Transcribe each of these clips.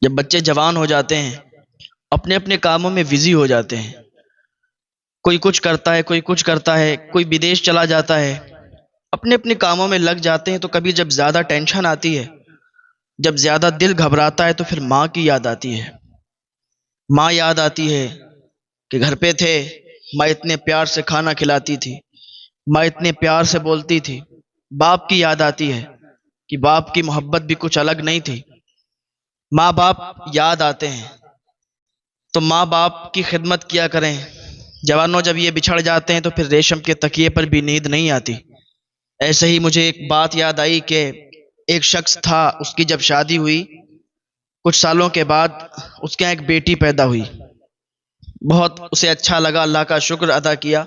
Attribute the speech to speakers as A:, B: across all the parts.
A: جب بچے جوان ہو جاتے ہیں، اپنے اپنے کاموں میں بزی ہو جاتے ہیں، کوئی کچھ کرتا ہے، کوئی کچھ کرتا ہے، کوئی بدیش چلا جاتا ہے، اپنے اپنے کاموں میں لگ جاتے ہیں، تو کبھی جب زیادہ ٹینشن آتی ہے، جب زیادہ دل گھبراتا ہے، تو پھر ماں کی یاد آتی ہے۔ ماں یاد آتی ہے کہ گھر پہ تھے، ماں اتنے پیار سے کھانا کھلاتی تھی، ماں اتنے پیار سے بولتی تھی۔ باپ کی یاد آتی ہے کہ باپ کی محبت بھی کچھ الگ نہیں تھی۔ ماں باپ یاد آتے ہیں تو ماں باپ کی خدمت کیا کریں۔ جوانوں جب یہ بچھڑ جاتے ہیں تو پھر ریشم کے تکیے پر بھی نیند نہیں آتی۔ ایسے ہی مجھے ایک بات یاد آئی کہ ایک شخص تھا، اس کی جب شادی ہوئی، کچھ سالوں کے بعد اس کے یہاں ایک بیٹی پیدا ہوئی۔ بہت اسے اچھا لگا، اللہ کا شکر ادا کیا۔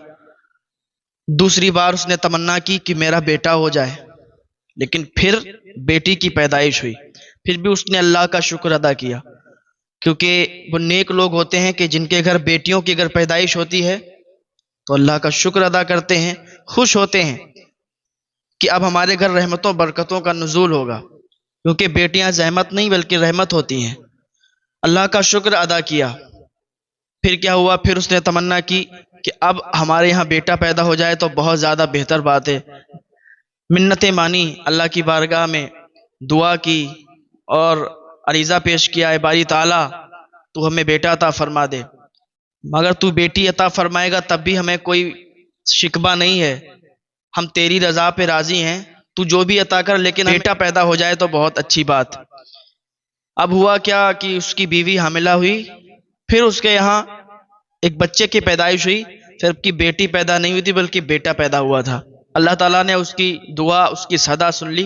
A: دوسری بار اس نے تمنا کی کہ میرا بیٹا ہو جائے، لیکن پھر بیٹی کی پیدائش ہوئی۔ پھر بھی اس نے اللہ کا شکر ادا کیا، کیونکہ وہ نیک لوگ ہوتے ہیں کہ جن کے گھر بیٹیوں کی اگر پیدائش ہوتی ہے تو اللہ کا شکر ادا کرتے ہیں، خوش ہوتے ہیں کہ اب ہمارے گھر رحمتوں برکتوں کا نزول ہوگا، کیونکہ بیٹیاں زحمت نہیں بلکہ رحمت ہوتی ہیں۔ اللہ کا شکر ادا کیا۔ پھر کیا ہوا؟ پھر اس نے تمنا کی کہ اب ہمارے یہاں بیٹا پیدا ہو جائے تو بہت زیادہ بہتر بات ہے۔ منتیں مانی، اللہ کی بارگاہ میں دعا کی اور عریضہ پیش کیا، اے باری تعالیٰ تو ہمیں بیٹا عطا فرما دے، مگر تو بیٹی عطا فرمائے گا تب بھی ہمیں کوئی شکوہ نہیں ہے، ہم تیری رضا پہ راضی ہیں، تو جو بھی عطا کر، لیکن بیٹا پیدا ہو جائے تو بہت اچھی بات۔ اب ہوا کیا کہ اس کی بیوی حاملہ ہوئی، پھر اس کے یہاں ایک بچے کی پیدائش ہوئی۔ پھر اب کی بیٹی پیدا نہیں ہوئی تھی بلکہ بیٹا پیدا ہوا تھا۔ اللہ تعالیٰ نے اس کی دعا، اس کی صدا سن لی،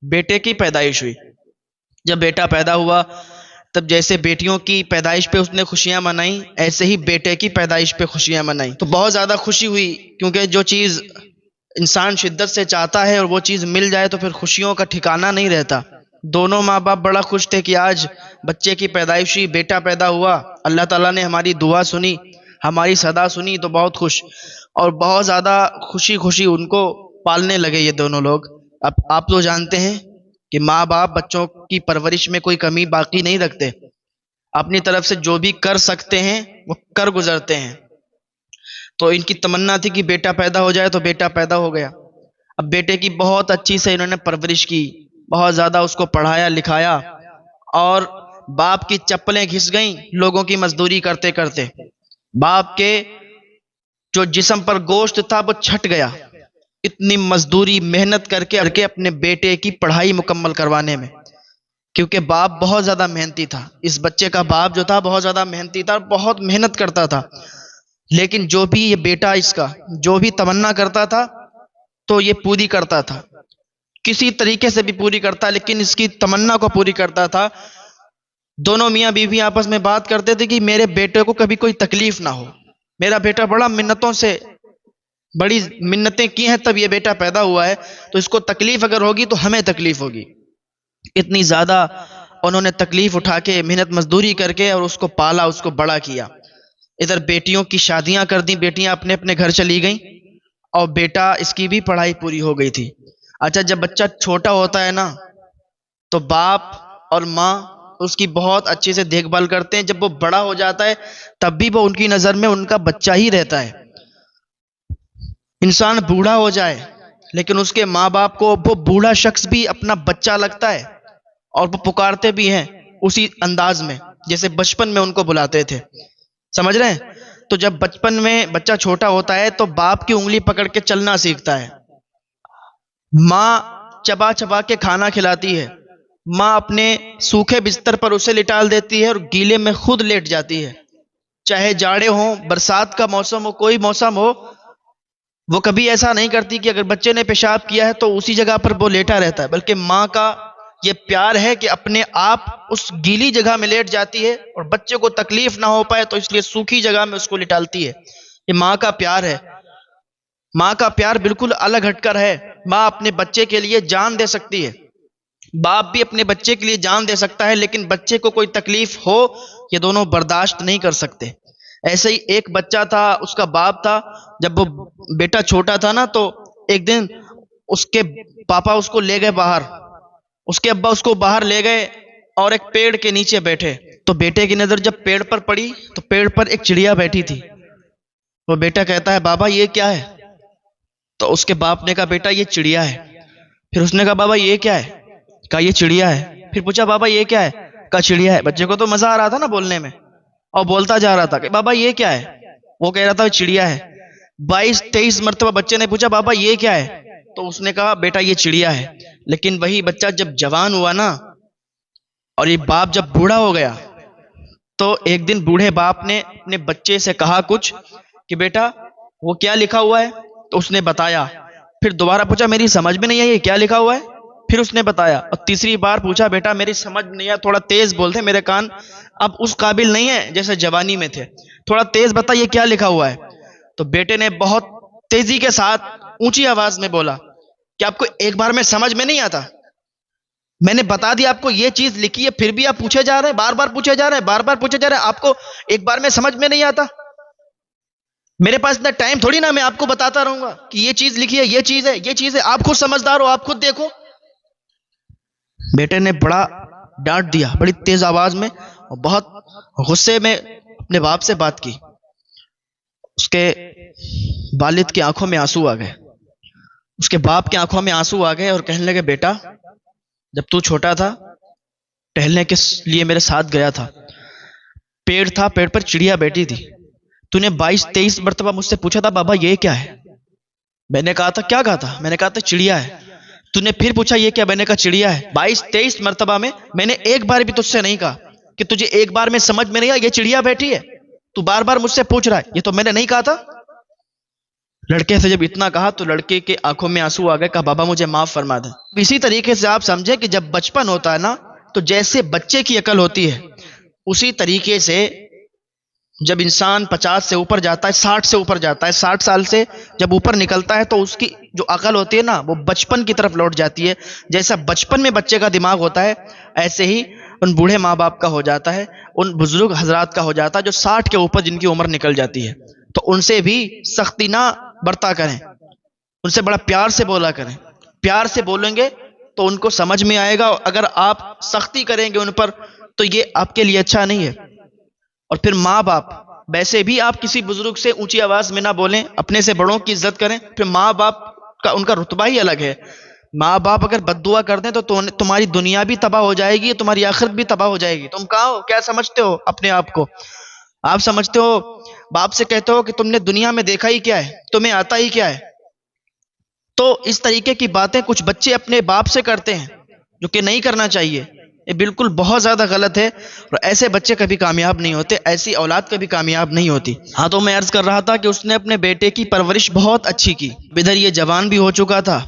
A: بیٹے کی پیدائش ہوئی۔ جب بیٹا پیدا ہوا تب جیسے بیٹیوں کی پیدائش پہ اس نے خوشیاں منائیں، ایسے ہی بیٹے کی پیدائش پہ خوشیاں منائیں، تو بہت زیادہ خوشی ہوئی، کیونکہ جو چیز انسان شدت سے چاہتا ہے اور وہ چیز مل جائے تو پھر خوشیوں کا ٹھکانہ نہیں رہتا۔ دونوں ماں باپ بڑا خوش تھے کہ آج بچے کی پیدائش ہوئی، بیٹا پیدا ہوا، اللہ تعالیٰ نے ہماری دعا سنی، ہماری صدا سنی، تو بہت خوش اور بہت زیادہ خوشی خوشی ان کو پالنے لگے یہ دونوں لوگ۔ اب آپ تو جانتے ہیں کہ ماں باپ بچوں کی پرورش میں کوئی کمی باقی نہیں رکھتے، اپنی طرف سے جو بھی کر سکتے ہیں وہ کر گزرتے ہیں۔ تو ان کی تمنا تھی کہ بیٹا پیدا ہو جائے، تو بیٹا پیدا ہو گیا۔ اب بیٹے کی بہت اچھی سے انہوں نے پرورش کی، بہت زیادہ اس کو پڑھایا لکھایا، اور باپ کی چپلیں گھس گئیں لوگوں کی مزدوری کرتے کرتے۔ باپ کے جو جسم پر گوشت تھا وہ چھٹ گیا، اتنی مزدوری محنت کر کے اپنے بیٹے کی پڑھائی مکمل کروانے میں، کیونکہ باپ بہت زیادہ محنتی تھا۔ اس بچے کا باپ جو تھا بہت زیادہ محنتی تھا، بہت محنت کرتا تھا، لیکن جو بھی یہ بیٹا اس کا جو بھی تمنا کرتا تھا تو یہ پوری کرتا تھا، کسی طریقے سے بھی پوری کرتا، لیکن اس کی تمنا کو پوری کرتا تھا۔ دونوں میاں بیوی آپس میں بات کرتے تھے کہ میرے بیٹے کو کبھی کوئی تکلیف نہ ہو، میرا بیٹا بڑا منتوں سے بڑی منتیں کی ہیں تب یہ بیٹا پیدا ہوا ہے، تو اس کو تکلیف اگر ہوگی تو ہمیں تکلیف ہوگی۔ اتنی زیادہ انہوں نے تکلیف اٹھا کے محنت مزدوری کر کے اور اس کو پالا، اس کو بڑا کیا۔ ادھر بیٹیوں کی شادیاں کر دیں، بیٹیاں اپنے اپنے گھر چلی گئیں، اور بیٹا اس کی بھی پڑھائی پوری ہو گئی تھی۔ اچھا، جب بچہ چھوٹا ہوتا ہے نا تو باپ اور ماں اس کی بہت اچھے سے دیکھ بھال کرتے ہیں، جب وہ بڑا ہو جاتا ہے تب بھی وہ ان کی نظر میں ان کا بچہ ہی رہتا ہے۔ انسان بوڑھا ہو جائے لیکن اس کے ماں باپ کو وہ بوڑھا شخص بھی اپنا بچہ لگتا ہے، اور وہ پکارتے بھی ہیں اسی انداز میں جیسے بچپن میں ان کو بلاتے تھے۔ سمجھ رہے ہیں؟ تو جب بچپن میں بچہ چھوٹا ہوتا ہے تو باپ کی انگلی پکڑ کے چلنا سیکھتا ہے، ماں چبا چبا کے کھانا کھلاتی ہے، ماں اپنے سوکھے بستر پر اسے لٹال دیتی ہے اور گیلے میں خود لیٹ جاتی ہے، چاہے جاڑے ہوں، برسات کا موسم ہو، کوئی موسم ہو، وہ کبھی ایسا نہیں کرتی کہ اگر بچے نے پیشاب کیا ہے تو اسی جگہ پر وہ لیٹا رہتا ہے، بلکہ ماں کا یہ پیار ہے کہ اپنے آپ اس گیلی جگہ میں لیٹ جاتی ہے اور بچے کو تکلیف نہ ہو پائے تو اس لیے سوکھی جگہ میں اس کو لٹالتی ہے۔ یہ ماں کا پیار ہے۔ ماں کا پیار بالکل الگ ہٹ کر ہے۔ ماں اپنے بچے کے لیے جان دے سکتی ہے، باپ بھی اپنے بچے کے لیے جان دے سکتا ہے، لیکن بچے کو کوئی تکلیف ہو یہ دونوں برداشت نہیں کر سکتے۔ ایسے ہی ایک بچہ تھا، اس کا باپ تھا، جب وہ بیٹا چھوٹا تھا نا تو ایک دن اس کے پاپا اس کو لے گئے باہر، اس کے ابا اس کو باہر لے گئے اور ایک پیڑ کے نیچے بیٹھے، تو بیٹے کی نظر جب پیڑ پر پڑی تو پیڑ پر ایک چڑیا بیٹھی تھی۔ وہ بیٹا کہتا ہے بابا یہ کیا ہے؟ تو اس کے باپ نے کہا بیٹا یہ چڑیا ہے۔ پھر اس نے کہا بابا یہ کیا ہے؟ کہا یہ چڑیا ہے۔ پھر پوچھا بابا یہ کیا ہے؟ کہا چڑیا ہے۔ بچے کو تو مزہ آ رہا تھا نا بولنے میں، اور بولتا جا رہا تھا کہ بابا یہ کیا ہے؟ وہ کہہ رہا تھا چڑیا ہے۔ 22-23 مرتبہ بچے نے پوچھا بابا یہ کیا ہے؟ تو اس نے کہا بیٹا یہ چڑیا ہے۔ لیکن وہی بچہ جب جوان ہوا نا، اور یہ باپ جب بوڑھا ہو گیا، تو ایک دن بوڑھے باپ نے اپنے بچے سے کہا کچھ کہ بیٹا وہ کیا لکھا ہوا ہے؟ تو اس نے بتایا۔ پھر دوبارہ پوچھا میری سمجھ میں نہیں آئی یہ کیا لکھا ہوا ہے؟ پھر اس نے بتایا، اور تیسری بار پوچھا بیٹا میری سمجھ میں نہیں آیا، تھوڑا تیز بولتے، میرے کان اب اس قابل نہیں ہے جیسے جوانی میں تھے، تھوڑا تیز بتا یہ کیا لکھا ہوا ہے؟ تو بیٹے نے بہت تیزی کے ساتھ اونچی آواز میں بولا کہ آپ کو ایک بار میں سمجھ میں نہیں آتا؟ میں نے بتا دیا آپ کو یہ چیز لکھی ہے، پھر بھی آپ پوچھے جا رہے ہیں، بار بار پوچھے جا رہے ہیں، بار بار پوچھے جا رہے ہیں، آپ کو ایک بار میں سمجھ میں نہیں آتا؟ میرے پاس اتنا ٹائم تھوڑی نا میں آپ کو بتاتا رہوں گا کہ یہ چیز لکھی ہے، یہ چیز ہے، یہ چیز ہے، آپ خود سمجھدار ہو، آپ خود دیکھو۔ بیٹے نے بڑا ڈانٹ دیا بڑی تیز آواز میں، اور بہت غصے میں اپنے باپ سے بات کی۔ اس کے والد کی آنکھوں میں آنسو آ گئے، اس کے باپ کی آنکھوں میں آنسو آ گئے، اور کہنے لگے بیٹا جب تو چھوٹا تھا ٹہلنے کے لیے میرے ساتھ گیا تھا، پیڑ تھا، پیڑ پر چڑیا بیٹھی تھی، تو نے 22-23 مرتبہ مجھ سے پوچھا تھا بابا یہ کیا ہے؟ میں نے کہا تھا کیا کہا تھا؟ میں نے کہا تھا چڑیا ہے۔ تو نے پھر پوچھا یہ کیا؟ میں نے کہا چڑیا ہے۔ 22-23 مرتبہ میں نے ایک بار بھی تجھ سے نہیں کہا کہ تجھے ایک بار میں سمجھ میں نہیں آیا یہ چڑیا بیٹھی ہے، تو بار بار مجھ سے پوچھ رہا ہے، یہ تو میں نے نہیں کہا تھا۔ لڑکے سے جب اتنا کہا تو لڑکے کے آنکھوں میں آنسو آ گئے، کہا بابا مجھے معاف فرما دیں۔ اسی طریقے سے آپ سمجھیں کہ جب بچپن ہوتا ہے نا، تو جیسے بچے کی عقل ہوتی ہے، اسی طریقے سے جب انسان 50 سے اوپر جاتا ہے، 60 سے اوپر جاتا ہے، 60 سال سے جب اوپر نکلتا ہے، تو اس کی جو عقل ہوتی ہے نا وہ بچپن کی طرف لوٹ جاتی ہے۔ جیسا بچپن میں بچے کا دماغ ہوتا ہے، ایسے ہی ان بوڑھے ماں باپ کا ہو جاتا ہے، ان بزرگ حضرات کا ہو جاتا ہے جو 60 کے اوپر جن کی عمر نکل جاتی ہے۔ تو ان سے بھی سختی نہ برتا کریں، ان سے بڑا پیار سے بولا کریں، پیار سے بولیں گے تو ان کو سمجھ میں آئے گا، اور اگر آپ سختی کریں گے ان پر تو یہ آپ کے لیے اچھا نہیں ہے۔ اور پھر ماں باپ، ویسے بھی آپ کسی بزرگ سے اونچی آواز میں نہ بولیں، اپنے سے بڑوں کی عزت کریں۔ پھر ماں باپ کا ان کا رتبہ ہی الگ ہے، ماں باپ اگر بد دعا کر دیں تو تمہاری دنیا بھی تباہ ہو جائے گی، تمہاری آخرت بھی تباہ ہو جائے گی۔ تم کہاں ہو؟ کیا سمجھتے ہو اپنے آپ کو؟ آپ سمجھتے ہو، باپ سے کہتے ہو کہ تم نے دنیا میں دیکھا ہی کیا ہے، تمہیں آتا ہی کیا ہے؟ تو اس طریقے کی باتیں کچھ بچے اپنے باپ سے کرتے ہیں جو کہ نہیں کرنا چاہیے، یہ بالکل بہت زیادہ غلط ہے، اور ایسے بچے کبھی کامیاب نہیں ہوتے، ایسی اولاد کبھی کامیاب نہیں ہوتی۔ ہاں تو میں عرض کر رہا تھا کہ اس نے اپنے بیٹے کی پرورش بہت اچھی کی، ادھر یہ جوان بھی ہو چکا تھا،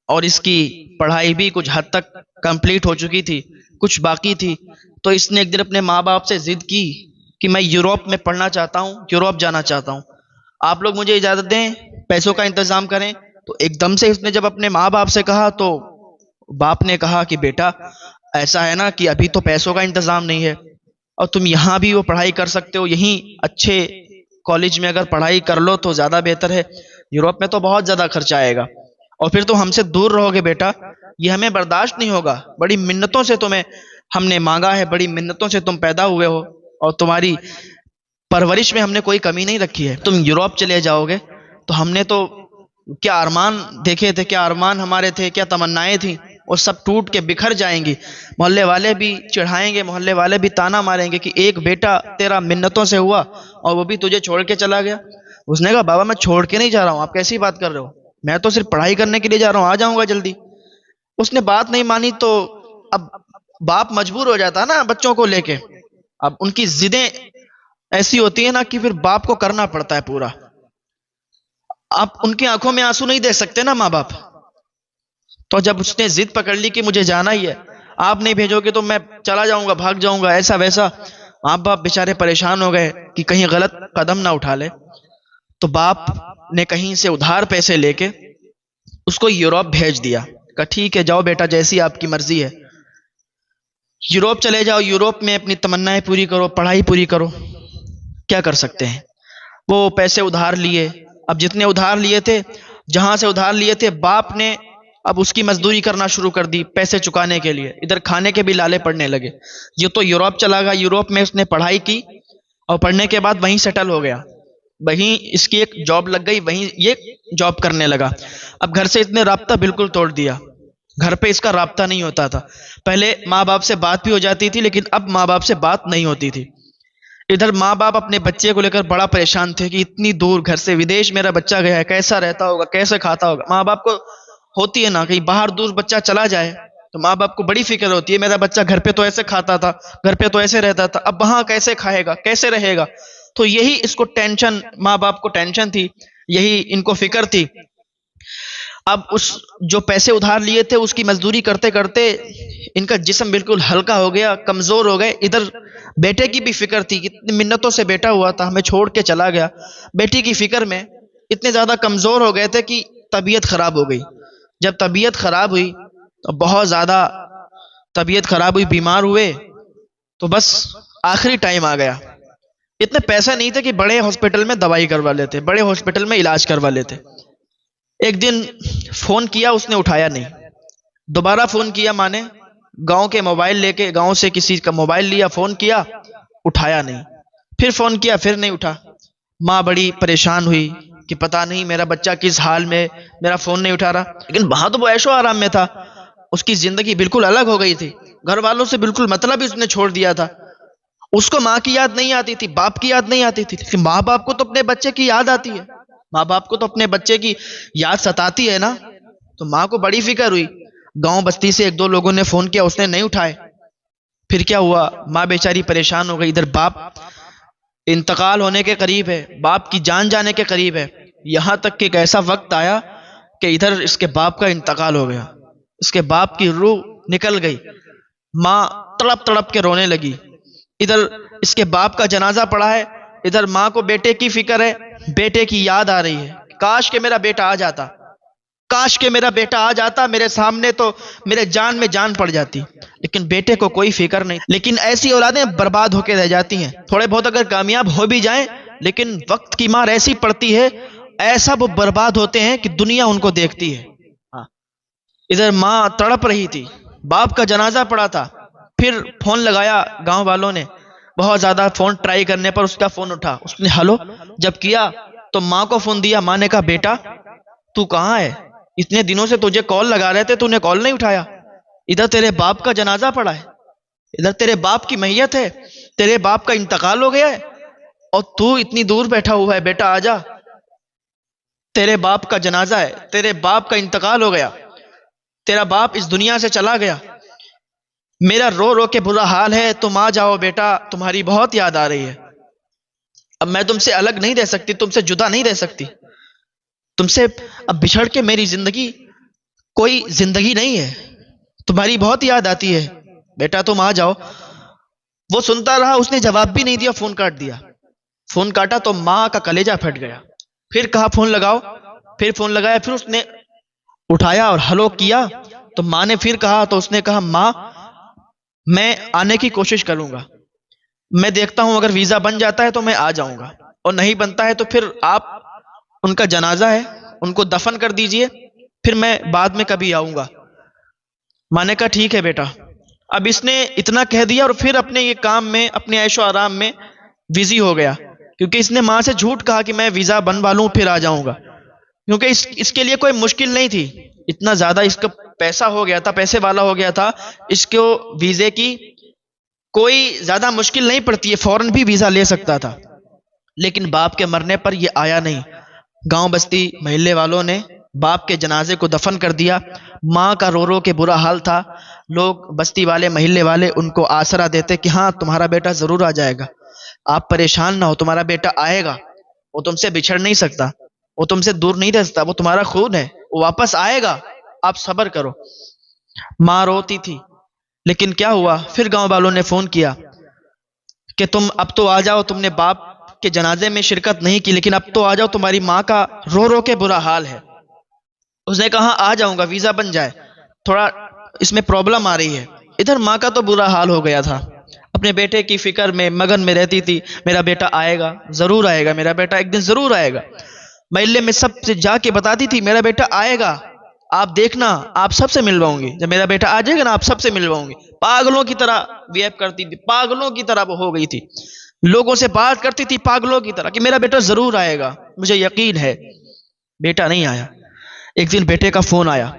A: اور اس کی پڑھائی بھی کچھ حد تک کمپلیٹ ہو چکی تھی، کچھ باقی تھی۔ تو اس نے ایک دن اپنے ماں باپ سے ضد کی کہ میں یوروپ میں پڑھنا چاہتا ہوں، یوروپ جانا چاہتا ہوں، آپ لوگ مجھے اجازت دیں، پیسوں کا انتظام کریں۔ تو ایک دم سے اس نے جب اپنے ماں باپ سے کہا تو باپ نے کہا کہ بیٹا ایسا ہے نا کہ ابھی تو پیسوں کا انتظام نہیں ہے، اور تم یہاں بھی وہ پڑھائی کر سکتے ہو، یہیں اچھے کالج میں اگر پڑھائی کر لو تو زیادہ بہتر ہے، یوروپ میں تو بہت زیادہ خرچہ آئے گا، اور پھر تم ہم سے دور رہو گے بیٹا، یہ ہمیں برداشت نہیں ہوگا، بڑی منتوں سے تمہیں ہم نے مانگا ہے، بڑی منتوں سے تم پیدا ہوئے ہو، اور تمہاری پرورش میں ہم نے کوئی کمی نہیں رکھی ہے، تم یوروپ چلے جاؤ گے تو ہم نے تو کیا ارمان دیکھے تھے، کیا ارمان ہمارے تھے، کیا تمنائیں تھیں، وہ سب ٹوٹ کے بکھر جائیں گی، محلے والے بھی چڑھائیں گے، محلے والے بھی تانا ماریں گے کہ ایک بیٹا تیرا منتوں سے ہوا اور وہ بھی تجھے چھوڑ کے چلا گیا۔ اس نے کہا بابا میں چھوڑ کے نہیں جا رہا ہوں، آپ کیسی بات کر رہے ہو، میں تو صرف پڑھائی کرنے کے لیے جا رہا ہوں، آ جاؤں گا جلدی۔ اس نے بات نہیں مانی، تو اب باپ مجبور ہو جاتا ہے نا بچوں کو لے کے، اب ان کی ضدیں ایسی ہوتی ہیں نا کہ پھر باپ کو کرنا پڑتا ہے پورا، آپ ان کی آنکھوں میں آنسو نہیں دیکھ سکتے نا ماں باپ۔ تو جب اس نے ضد پکڑ لی کہ مجھے جانا ہی ہے، آپ نہیں بھیجو گے تو میں چلا جاؤں گا، بھاگ جاؤں گا، ایسا ویسا، ماں باپ بیچارے پریشان ہو گئے کہ کہیں غلط قدم نہ اٹھا لے۔ تو باپ نے کہیں سے ادھار پیسے لے کے اس کو یوروپ بھیج دیا، کہا ٹھیک ہے جاؤ بیٹا، جیسی آپ کی مرضی ہے، یوروپ چلے جاؤ، یوروپ میں اپنی تمنائیں پوری کرو، پڑھائی پوری کرو۔ کیا کر سکتے ہیں، وہ پیسے ادھار لیے، اب جتنے ادھار لیے تھے، جہاں سے ادھار لیے تھے، باپ نے اب اس کی مزدوری کرنا شروع کر دی پیسے چکانے کے لیے، ادھر کھانے کے بھی لالے پڑنے لگے۔ یہ تو یوروپ چلا گیا، یوروپ میں اس نے پڑھائی کی اور پڑھنے کے بعد وہیں سیٹل ہو گیا، وہیں اس کی ایک جاب لگ گئی، وہیں یہ جاب کرنے لگا۔ اب گھر سے اس نے رابطہ بالکل توڑ دیا، گھر پہ اس کا رابطہ نہیں ہوتا تھا۔ پہلے ماں باپ سے بات بھی ہو جاتی تھی، لیکن اب ماں باپ سے بات نہیں ہوتی تھی۔ ادھر ماں باپ اپنے بچے کو لے کر بڑا پریشان تھے کہ اتنی دور گھر سے ودیش میرا بچہ گیا ہے، کیسا رہتا ہوگا، کیسے کھاتا ہوگا۔ ماں باپ کو ہوتی ہے نا، کہیں باہر دور بچہ چلا جائے تو ماں باپ کو بڑی فکر ہوتی ہے، میرا بچہ گھر پہ تو ایسے کھاتا تھا، گھر پہ تو ایسے رہتا تھا، اب وہاں کیسے کھائے گا، کیسے رہے گا۔ تو یہی اس کو ٹینشن، ماں باپ کو ٹینشن تھی، یہی ان کو فکر تھی۔ اب اس جو پیسے ادھار لیے تھے اس کی مزدوری کرتے کرتے ان کا جسم بالکل ہلکا ہو گیا، کمزور ہو گئے۔ ادھر بیٹے کی بھی فکر تھی، اتنی منتوں سے بیٹا ہوا تھا، ہمیں چھوڑ کے چلا گیا۔ بیٹی کی فکر میں اتنے زیادہ کمزور ہو گئے تھے کہ طبیعت خراب ہو گئی۔ جب طبیعت خراب ہوئی تو بہت زیادہ طبیعت خراب ہوئی، بیمار ہوئے، تو بس آخری ٹائم آ گیا۔ اتنے پیسے نہیں تھے کہ بڑے ہاسپٹل میں دوائی کروا لیتے، بڑے ہاسپٹل میں علاج کروا لیتے۔ ایک دن فون کیا، اس نے اٹھایا نہیں۔ دوبارہ فون کیا ماں نے، گاؤں کے موبائل لے کے، گاؤں سے کسی کا موبائل لیا، فون کیا، اٹھایا نہیں۔ پھر فون کیا، پھر نہیں اٹھا۔ ماں بڑی پریشان ہوئی کہ پتہ نہیں میرا بچہ کس حال میں، میرا فون نہیں اٹھا رہا۔ لیکن وہاں تو وہ عیش و آرام میں تھا، اس کی زندگی بالکل الگ ہو گئی تھی، گھر والوں سے بالکل مطلب ہی اس نے چھوڑ دیا تھا۔ اس کو ماں کی یاد نہیں آتی تھی، باپ کی یاد نہیں آتی تھی، لیکن ماں باپ کو تو اپنے بچے کی یاد آتی ہے، ماں باپ کو تو اپنے بچے کی یاد ستاتی ہے نا۔ تو ماں کو بڑی فکر ہوئی۔ گاؤں بستی سے ایک دو لوگوں نے فون کیا، اس نے نہیں اٹھائے۔ پھر کیا ہوا، ماں بیچاری پریشان ہو گئی۔ ادھر باپ انتقال ہونے کے قریب ہے، باپ کی جان جانے کے قریب ہے، یہاں تک کہ ایک ایسا وقت آیا کہ ادھر اس کے باپ کا انتقال ہو گیا، اس کے باپ کی روح نکل گئی۔ ماں تڑپ تڑپ کے رونے لگی۔ ادھر اس کے باپ کا جنازہ پڑا ہے، ادھر ماں کو بیٹے کی فکر ہے، بیٹے کی یاد آ رہی ہے، کاش کہ میرا بیٹا آ جاتا، کاش کہ میرا بیٹا آ جاتا میرے سامنے، تو میرے جان میں جان پڑ جاتی۔ لیکن بیٹے کو کوئی فکر نہیں۔ لیکن ایسی اولادیں برباد ہو کے رہ جاتی ہیں، تھوڑے بہت اگر کامیاب ہو بھی جائیں، لیکن وقت کی مار ایسی پڑتی ہے، ایسا وہ برباد ہوتے ہیں کہ دنیا ان کو دیکھتی ہے۔ ادھر ماں تڑپ رہی تھی، باپ کا جنازہ پڑا تھا۔ پھر فون لگایا گاؤں والوں نے، بہت زیادہ فون ٹرائی کرنے پر اس کا فون اٹھا۔ اس نے ہلو جب کیا تو ماں کو فون دیا۔ ماں نے کہا بیٹا تو کہاں ہے، اتنے دنوں سے تجھے کال لگا رہے تھے، تو نے کال نہیں اٹھایا۔ ادھر تیرے باپ کا جنازہ پڑا ہے، ادھر تیرے باپ کی میت ہے، تیرے باپ کا انتقال ہو گیا ہے، اور تو اتنی دور بیٹھا ہوا ہے۔ بیٹا آجا، تیرے باپ کا جنازہ ہے، تیرے باپ کا انتقال ہو گیا، تیرا باپ اس دنیا سے چلا گیا، میرا رو رو کے برا حال ہے، تم آ جاؤ بیٹا، تمہاری بہت یاد آ رہی ہے۔ اب میں تم سے الگ نہیں رہ سکتی، تم سے جدا نہیں رہ سکتی، تم سے اب بچھڑ کے میری زندگی کوئی زندگی نہیں ہے، تمہاری بہت یاد آتی ہے، بیٹا تم آ جاؤ۔ وہ سنتا رہا، اس نے جواب بھی نہیں دیا، فون کاٹ دیا۔ فون کاٹا تو ماں کا کلیجہ پھٹ گیا۔ پھر کہا فون لگاؤ، پھر فون لگایا، پھر اس نے اٹھایا اور ہلو کیا تو ماں نے پھر کہا، تو اس نے کہا ماں میں آنے کی کوشش کروں گا، میں دیکھتا ہوں اگر ویزا بن جاتا ہے تو میں آ جاؤں گا، اور نہیں بنتا ہے تو پھر آپ ان کا جنازہ ہے ان کو دفن کر دیجئے، پھر میں بعد میں کبھی آؤں گا۔ ماں نے کہا ٹھیک ہے بیٹا۔ اب اس نے اتنا کہہ دیا اور پھر اپنے یہ کام میں، اپنے عیش و آرام میں بزی ہو گیا، کیونکہ اس نے ماں سے جھوٹ کہا کہ میں ویزا بنوا لوں پھر آ جاؤں گا، کیونکہ اس کے لیے کوئی مشکل نہیں تھی، اتنا زیادہ اس کا پیسہ ہو گیا تھا، پیسے والا ہو گیا تھا، اس کو ویزے کی کوئی زیادہ مشکل نہیں پڑتی ہے، فوراً بھی ویزا لے سکتا تھا۔ لیکن باپ کے مرنے پر یہ آیا نہیں۔ گاؤں بستی محلے والوں نے باپ کے جنازے کو دفن کر دیا۔ ماں کا رو رو کے برا حال تھا، لوگ بستی والے محلے والے ان کو آسرا دیتے کہ ہاں تمہارا بیٹا ضرور آ جائے گا، آپ پریشان نہ ہو، تمہارا بیٹا آئے گا، وہ تم سے بچھڑ نہیں سکتا، وہ تم سے دور نہیں رہ سکتا، وہ تمہارا خون ہے، وہ واپس آئے گا، آپ صبر کرو۔ ماں روتی تھی، لیکن کیا ہوا، پھر گاؤں والوں نے فون کیا کہ تم اب تو آ جاؤ، تم نے باپ کے جنازے میں شرکت نہیں کی، لیکن اب تو آ جاؤ، تمہاری ماں کا رو رو کے برا حال ہے۔ اس نے کہا آ جاؤں گا، ویزا بن جائے، تھوڑا اس میں پرابلم آ رہی ہے۔ ادھر ماں کا تو برا حال ہو گیا تھا، اپنے بیٹے کی فکر میں مگن میں رہتی تھی، میرا بیٹا آئے گا، ضرور آئے گا، میرا بیٹا ایک دن ضرور آئے گا۔ محلے میں سب سے جا کے بتاتی تھی میرا بیٹا آئے گا، آپ دیکھنا آپ سب سے ملواؤں گی، جب میرا بیٹا آ جائے گا نا آپ سب سے ملواؤں گی۔ پاگلوں کی طرح بہیو کرتی تھی، پاگلوں کی طرح وہ ہو گئی تھی، لوگوں سے بات کرتی تھی پاگلوں کی طرح کہ میرا بیٹا ضرور آئے گا، مجھے یقین ہے۔ بیٹا نہیں آیا۔ ایک دن بیٹے کا فون آیا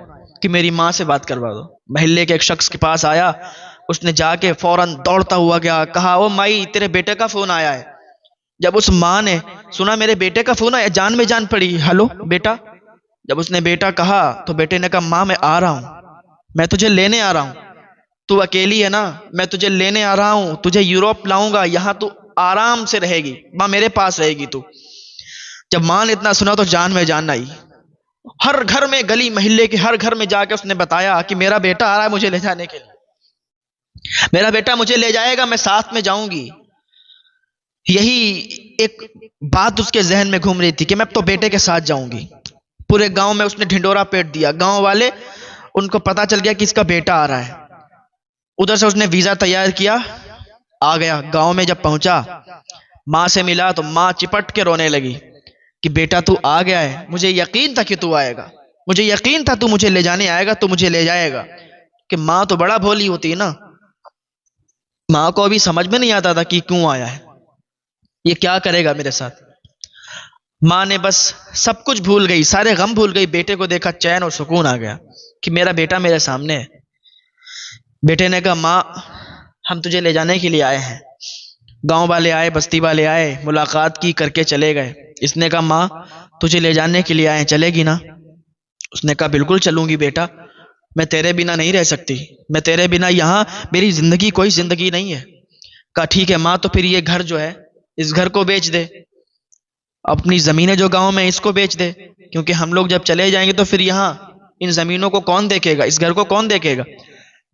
A: کہ میری ماں سے بات کروا دو۔ محلے کے ایک شخص کے پاس آیا، اس نے جا کے فوراً دوڑتا ہوا گیا، کہا او مائی تیرے بیٹے کا فون آیا ہے۔ جب اس ماں نے سنا میرے بیٹے کا فون آیا، جان میں جان پڑی، ہلو بیٹا۔ جب اس نے بیٹا کہا تو بیٹے نے کہا ماں میں آ رہا ہوں، میں تجھے لینے آ رہا ہوں، تو اکیلی ہے نا، میں تجھے لینے آ رہا ہوں، تجھے یوروپ لاؤں گا، یہاں تو آرام سے رہے گی، ماں میرے پاس رہے گی تو۔ جب ماں نے اتنا سنا تو جان میں جان آئی، ہر گھر میں، گلی محلے کے ہر گھر میں جا کے اس نے بتایا کہ میرا بیٹا آ رہا ہے مجھے لے جانے کے لیے، میرا بیٹا مجھے لے جائے گا، میں ساتھ میں جاؤں گی۔ یہی ایک بات اس کے ذہن میں گھوم رہی تھی کہ میں اب تو بیٹے کے ساتھ جاؤں گی۔ پورے گاؤں میں اس نے ڈھنڈورا پیٹ دیا، گاؤں والے ان کو پتا چل گیا کہ اس کا بیٹا آ رہا ہے۔ ادھر سے اس نے ویزا تیار کیا، آ گیا۔ گاؤں میں جب پہنچا، ماں سے ملا تو ماں چپٹ کے رونے لگی کہ بیٹا تو آ گیا ہے، مجھے یقین تھا کہ تو آئے گا، مجھے یقین تھا تو مجھے لے جانے آئے گا، تو مجھے لے جائے گا۔ کہ ماں تو بڑا بھولی ہوتی ہے نا، ماں کو ابھی سمجھ میں نہیں آتا تھا کہ کیوں آیا ہے، یہ کیا کرے گا میرے ساتھ۔ ماں نے بس سب کچھ بھول گئی، سارے غم بھول گئی، بیٹے کو دیکھا چین اور سکون آ گیا کہ میرا بیٹا میرے سامنے ہے۔ بیٹے نے کہا ماں ہم تجھے لے جانے کے لیے آئے ہیں۔ گاؤں والے آئے، بستی والے آئے، ملاقات کی، کر کے چلے گئے۔ اس نے کہا ماں تجھے لے جانے کے لیے آئے ہیں، چلے گی نا؟ اس نے کہا بالکل چلوں گی بیٹا، میں تیرے بنا نہیں رہ سکتی، میں تیرے بنا یہاں میری زندگی کوئی زندگی نہیں ہے۔ کہا ٹھیک ہے ماں، تو پھر یہ گھر جو ہے اس گھر کو بیچ دے، اپنی زمینیں جو گاؤں میں اس کو بیچ دے، کیونکہ ہم لوگ جب چلے جائیں گے تو پھر یہاں ان زمینوں کو کون دیکھے گا، اس گھر کو کون دیکھے گا۔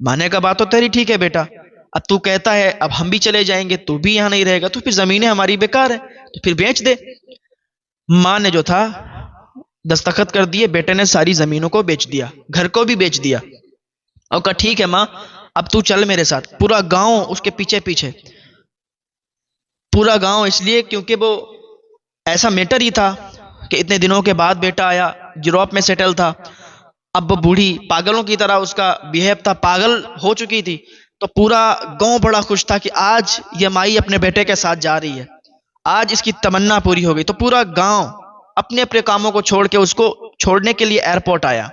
A: مانے کا بات تو تیری ٹھیک ہے بیٹا، اب تو کہتا ہے اب ہم بھی چلے جائیں گے، تو بھی یہاں نہیں رہے گا، تو پھر زمینیں ہماری بیکار ہے، تو پھر بیچ دے۔ ماں نے جو تھا دستخط کر دیے، بیٹے نے ساری زمینوں کو بیچ دیا، گھر کو بھی بیچ دیا، اور کہا ٹھیک ہے ماں اب تو چل میرے ساتھ۔ پورا گاؤں اس کے پیچھے پیچھے، پورا گاؤں، اس لیے کیونکہ وہ ایسا میٹر ہی تھا کہ اتنے دنوں کے بعد بیٹا آیا، یوروپ میں سیٹل تھا۔ اب وہ بوڑھی پاگلوں کی طرح اس کا بیہیو تھا، پاگل ہو چکی تھی، تو پورا گاؤں بڑا خوش تھا کہ آج یہ مائی اپنے بیٹے کے ساتھ جا رہی ہے، آج اس کی تمنا پوری ہو گئی۔ تو پورا گاؤں اپنے اپنے کاموں کو چھوڑ کے اس کو چھوڑنے کے لیے ایئرپورٹ آیا،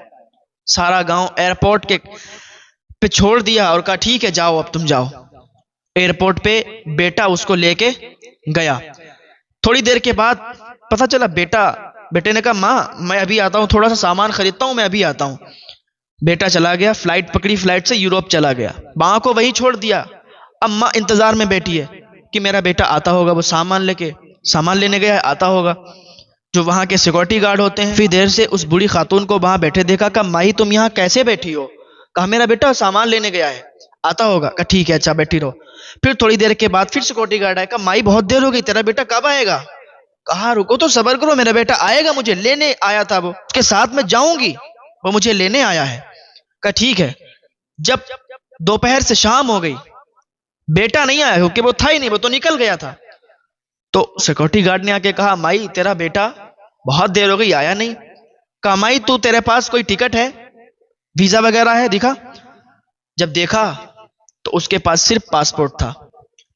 A: سارا گاؤں ایئرپورٹ کے پہ چھوڑ دیا اور کہا ٹھیک ہے جاؤ اب تم جاؤ۔ ایئرپورٹ پہ بیٹا اس کو لے کے گیا۔ تھوڑی دیر کے بعد پتا چلا بیٹے نے کہا ماں میں ابھی آتا ہوں، تھوڑا سا سامان خریدتا ہوں، میں ابھی آتا ہوں۔ بیٹا چلا گیا، فلائٹ پکڑی، فلائٹ سے یوروپ چلا گیا، ماں کو وہیں چھوڑ دیا۔ اب ماں انتظار میں بیٹھی ہے کہ میرا بیٹا آتا ہوگا، وہ سامان لینے گیا ہے، آتا ہوگا۔ جو وہاں کے سیکورٹی گارڈ ہوتے ہیں، پھر دیر سے اس بوڑھی خاتون کو وہاں بیٹھے دیکھا، کہا مائی تم یہاں کیسے بیٹھی ہو؟ کہا میرا بیٹا سامان لینے گیا ہے، آتا ہوگا۔ کہا ٹھیک ہے اچھا بیٹھی رہو۔ پھر تھوڑی دیر کے بعد پھر سیکورٹی گارڈ آئے، کہا مائی بہت دیر ہو گئی، تیرا بیٹا کب آئے گا؟ کہا رکو تو صبر کرو، میرا بیٹا آئے گا، مجھے لینے آیا تھا، وہ اس کے ساتھ میں جاؤں گی، وہ مجھے لینے آیا ہے۔ کہا ٹھیک ہے۔ جب دوپہر سے شام ہو گئی، بیٹا نہیں آیا کیونکہ وہ تھا ہی نہیں، وہ تو نکل گیا تھا۔ تو سیکورٹی گارڈ نے آ کے کہا مائی تیرا بیٹا بہت دیر ہو گئی آیا نہیں۔ کہا مائی تو تیرے پاس کوئی ٹکٹ ہے، ویزا وغیرہ ہے، دکھا۔ جب دیکھا تو اس کے پاس صرف پاسپورٹ تھا،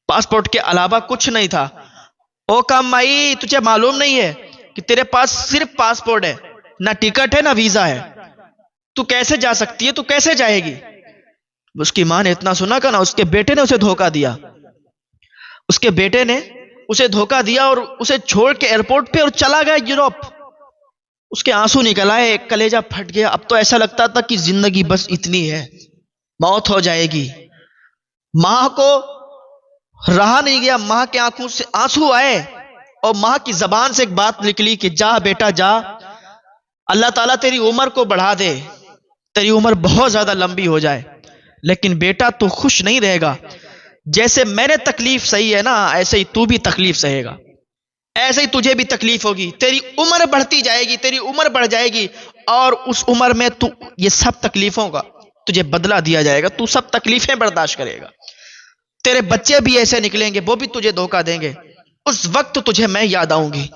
A: پاسپورٹ کے علاوہ کچھ نہیں تھا۔ او کہا مائی تجھے معلوم نہیں ہے کہ تیرے پاس صرف پاسپورٹ ہے، نہ ٹکٹ ہے نہ ویزا ہے، تو کیسے جا سکتی ہے، تو کیسے جائے گی؟ اس کی ماں نے اتنا سنا کہ نا اس کے بیٹے نے اسے دھوکہ دیا، اس کے بیٹے نے اسے دھوکہ دیا اور اسے چھوڑ کے ایئرپورٹ پہ اور چلا گیا یوروپ۔ اس کے آنسو نکل آئے، کلیجہ پھٹ گیا۔ اب تو ایسا لگتا تھا کہ زندگی بس اتنی ہے، موت ہو جائے گی۔ ماں کو رہا نہیں گیا، ماں کے آنکھوں سے آنسو آئے اور ماں کی زبان سے ایک بات نکلی کہ جا بیٹا جا، اللہ تعالیٰ تیری عمر کو بڑھا دے، تیری عمر بہت زیادہ لمبی ہو جائے، لیکن بیٹا تو خوش نہیں رہے گا۔ جیسے میں نے تکلیف سہی ہے نا، ایسے ہی تو بھی تکلیف سہے گا، ایسے ہی تجھے بھی تکلیف ہوگی، تیری عمر بڑھتی جائے گی، تیری عمر بڑھ جائے گی، اور اس عمر میں تو یہ سب تکلیفوں کا تجھے بدلہ دیا جائے گا، تو سب تکلیفیں برداشت کرے گا۔ تیرے بچے بھی ایسے نکلیں گے، وہ بھی تجھے دھوکہ دیں گے، اس وقت تجھے میں یاد آؤں گی۔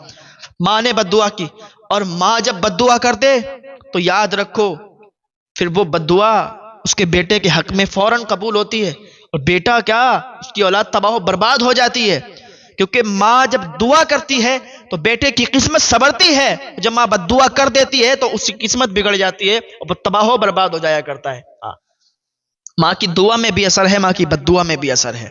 A: ماں نے بد دعا کی، اور ماں جب بد دعا کر دے تو یاد رکھو پھر وہ بددعا اس کے بیٹے کے حق میں فوراً قبول ہوتی ہے، اور بیٹا کیا، اس کی اولاد تباہ و برباد ہو جاتی ہے، کیونکہ ماں جب دعا کرتی ہے تو بیٹے کی قسمت سنورتی ہے، جب ماں بددعا کر دیتی ہے تو اس کی قسمت بگڑ جاتی ہے اور وہ تباہ و برباد ہو جایا کرتا ہے۔ ماں کی دعا میں بھی اثر ہے، ماں کی بددعا میں بھی اثر ہے۔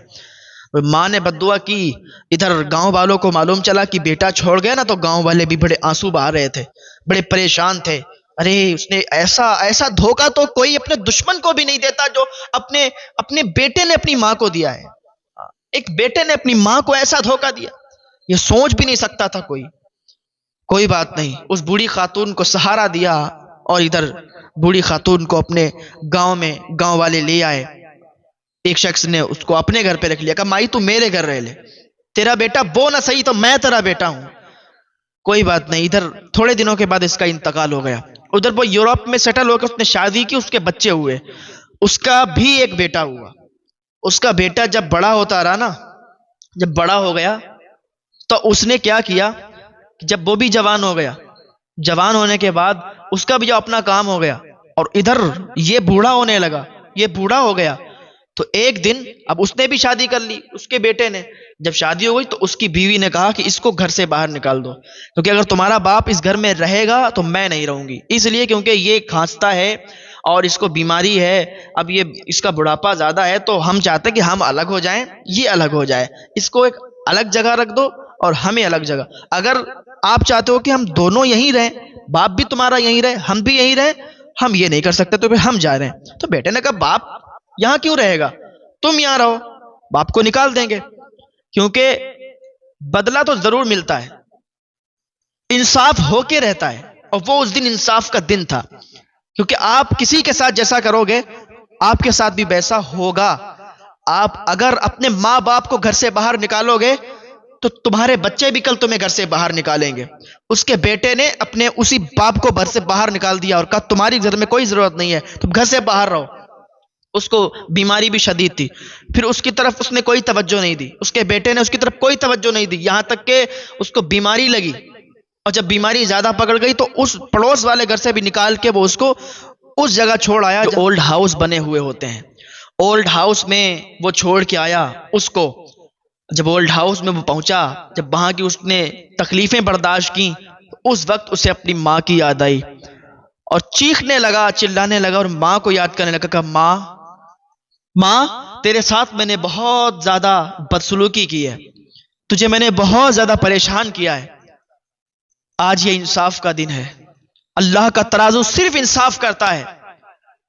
A: ماں نے بددعا کی، ادھر گاؤں والوں کو معلوم چلا کہ بیٹا چھوڑ گیا نا، تو گاؤں والے بھی بڑے آنسو بہا رہے تھے، بڑے پریشان تھے۔ ارے اس نے ایسا دھوکہ تو کوئی اپنے دشمن کو بھی نہیں دیتا جو اپنے بیٹے نے اپنی ماں کو دیا ہے۔ ایک بیٹے نے اپنی ماں کو ایسا دھوکہ دیا، یہ سوچ بھی نہیں سکتا تھا کوئی۔ کوئی بات نہیں، اس بوڑھی خاتون کو سہارا دیا، اور ادھر بوڑھی خاتون کو اپنے گاؤں میں گاؤں والے لے آئے۔ ایک شخص نے اس کو اپنے گھر پہ رکھ لیا، کہا مائی تو میرے گھر رہ لے، تیرا بیٹا وہ نہ صحیح تو میں تیرا بیٹا ہوں۔ کوئی بات نہیں، ادھر تھوڑے دنوں کے بعد اس کا انتقال ہو گیا۔ ادھر وہ یورپ میں سیٹل ہو کر اس نے شادی کی، اس کے بچے ہوئے، اس کا بھی ایک بیٹا ہوا۔ اس کا بیٹا جب بڑا ہوتا رہا نا، جب بڑا ہو گیا تو اس نے کیا کیا، جب وہ بھی جوان ہو گیا، جوان ہونے کے بعد اس کا بھی جو اپنا کام ہو گیا، اور ادھر یہ بوڑھا ہونے لگا، یہ بوڑھا ہو گیا۔ تو ایک دن اب اس نے بھی شادی کر لی، اس کے بیٹے نے جب شادی ہو گئی تو اس کی بیوی نے کہا کہ اس کو گھر سے باہر نکال دو، کیونکہ اگر تمہارا باپ اس گھر میں رہے گا تو میں نہیں رہوں گی، اس لیے کیونکہ یہ کھانستا ہے اور اس کو بیماری ہے، اب یہ اس کا بڑھاپا زیادہ ہے، تو ہم چاہتے ہیں کہ ہم الگ ہو جائیں، یہ الگ ہو جائے، اس کو ایک الگ جگہ رکھ دو اور ہمیں الگ جگہ۔ اگر آپ چاہتے ہو کہ ہم دونوں یہیں رہیں، باپ بھی تمہارا یہیں رہے، ہم بھی یہیں رہیں، ہم یہ نہیں کر سکتے، تو پھر ہم جا رہے ہیں۔ تو بیٹے نے کہا باپ یہاں کیوں رہے گا، تم یہاں رہو، باپ کو نکال دیں گے، کیونکہ بدلہ تو ضرور ملتا ہے، انصاف ہو کے رہتا ہے، اور وہ اس دن انصاف کا دن تھا، کیونکہ آپ کسی کے ساتھ جیسا کرو گے آپ کے ساتھ بھی ویسا ہوگا۔ آپ اگر اپنے ماں باپ کو گھر سے باہر نکالو گے تو تمہارے بچے بھی کل تمہیں گھر سے باہر نکالیں گے۔ اس کے بیٹے نے اپنے اسی باپ کو گھر سے باہر نکال دیا اور کہا تمہاری گھر میں کوئی ضرورت نہیں ہے، تم گھر سے باہر رہو۔ اس کو بیماری بھی شدید تھی، پھر اس کی طرف اس نے کوئی توجہ نہیں دی، اس کے بیٹے نے اس کی طرف کوئی توجہ نہیں دی، یہاں تک کہ اس کو بیماری لگی، اور جب بیماری زیادہ پکڑ گئی تو اس پڑوس والے گھر سے بھی نکال کے وہ اس کو اس جگہ چھوڑ آیا جو اولڈ ہاؤس بنے ہوئے ہوتے ہیں۔ اولڈ ہاؤس میں وہ چھوڑ کے آیا اس کو۔ جب اولڈ ہاؤس میں وہ پہنچا، جب وہاں کی اس نے تکلیفیں برداشت کی، اس وقت اسے اپنی ماں کی یاد آئی، اور چیخنے لگا، چلانے لگا، اور ماں کو یاد کرنے لگا، کہ ماں تیرے ساتھ میں نے بہت زیادہ بدسلوکی کی ہے، تجھے میں نے بہت زیادہ پریشان کیا ہے، آج یہ انصاف کا دن ہے۔ اللہ کا ترازو صرف انصاف کرتا ہے،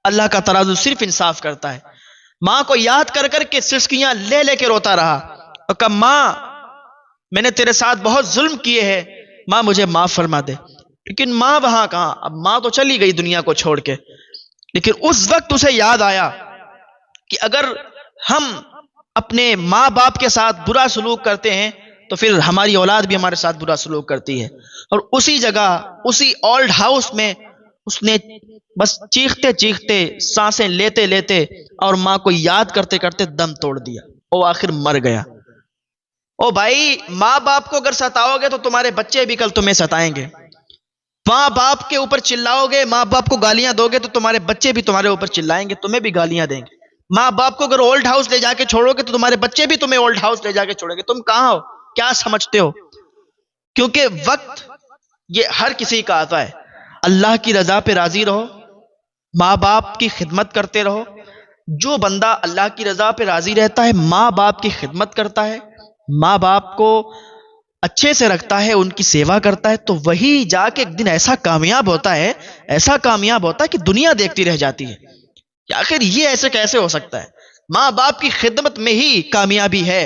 A: اللہ کا ترازو صرف انصاف کرتا ہے۔ ماں کو یاد کر کر کے سسکیاں لے لے کے روتا رہا، اور کہا ماں میں نے تیرے ساتھ بہت ظلم کیے ہیں، ماں مجھے معاف فرما دے۔ لیکن ماں وہاں کہاں، اب ماں تو چلی گئی دنیا کو چھوڑ کے، لیکن اس وقت اسے یاد آیا کہ اگر ہم اپنے ماں باپ کے ساتھ برا سلوک کرتے ہیں تو پھر ہماری اولاد بھی ہمارے ساتھ برا سلوک کرتی ہے۔ اور اسی جگہ اسی اولڈ ہاؤس میں اس نے بس چیختے چیختے، سانسیں لیتے لیتے اور ماں کو یاد کرتے کرتے دم توڑ دیا، وہ آخر مر گیا۔ او بھائی، ماں باپ کو اگر ستاؤ گے تو تمہارے بچے بھی کل تمہیں ستائیں گے، ماں باپ کے اوپر چلاؤ گے، ماں باپ کو گالیاں دو گے تو تمہارے بچے بھی تمہارے اوپر چلائیں گے، تمہیں بھی گالیاں دیں گے۔ ماں باپ کو اگر اولڈ ہاؤس لے جا کے چھوڑو گے تو تمہارے بچے بھی تمہیں اولڈ ہاؤس لے جا کے چھوڑیں گے۔ تم کہاں ہو، کیا سمجھتے ہو؟ کیونکہ وقت یہ ہر کسی کا آتا ہے۔ اللہ کی رضا پہ راضی رہو، ماں باپ کی خدمت کرتے رہو۔ جو بندہ اللہ کی رضا پہ راضی رہتا ہے، ماں باپ کی خدمت کرتا ہے، ماں باپ کو اچھے سے رکھتا ہے، ان کی سیوا کرتا ہے، تو وہی جا کے ایک دن ایسا کامیاب ہوتا ہے، ایسا کامیاب ہوتا ہے کہ دنیا دیکھتی رہ جاتی ہے کہ آخر یہ ایسے کیسے ہو سکتا ہے۔ ماں باپ کی خدمت میں ہی کامیابی ہے۔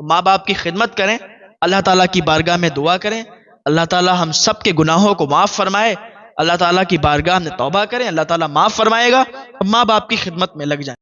A: ماں باپ کی خدمت کریں، اللہ تعالیٰ کی بارگاہ میں دعا کریں، اللہ تعالیٰ ہم سب کے گناہوں کو معاف فرمائے، اللہ تعالیٰ کی بارگاہ میں توبہ کریں، اللہ تعالیٰ معاف فرمائے گا، اور ماں باپ کی خدمت میں لگ جائیں۔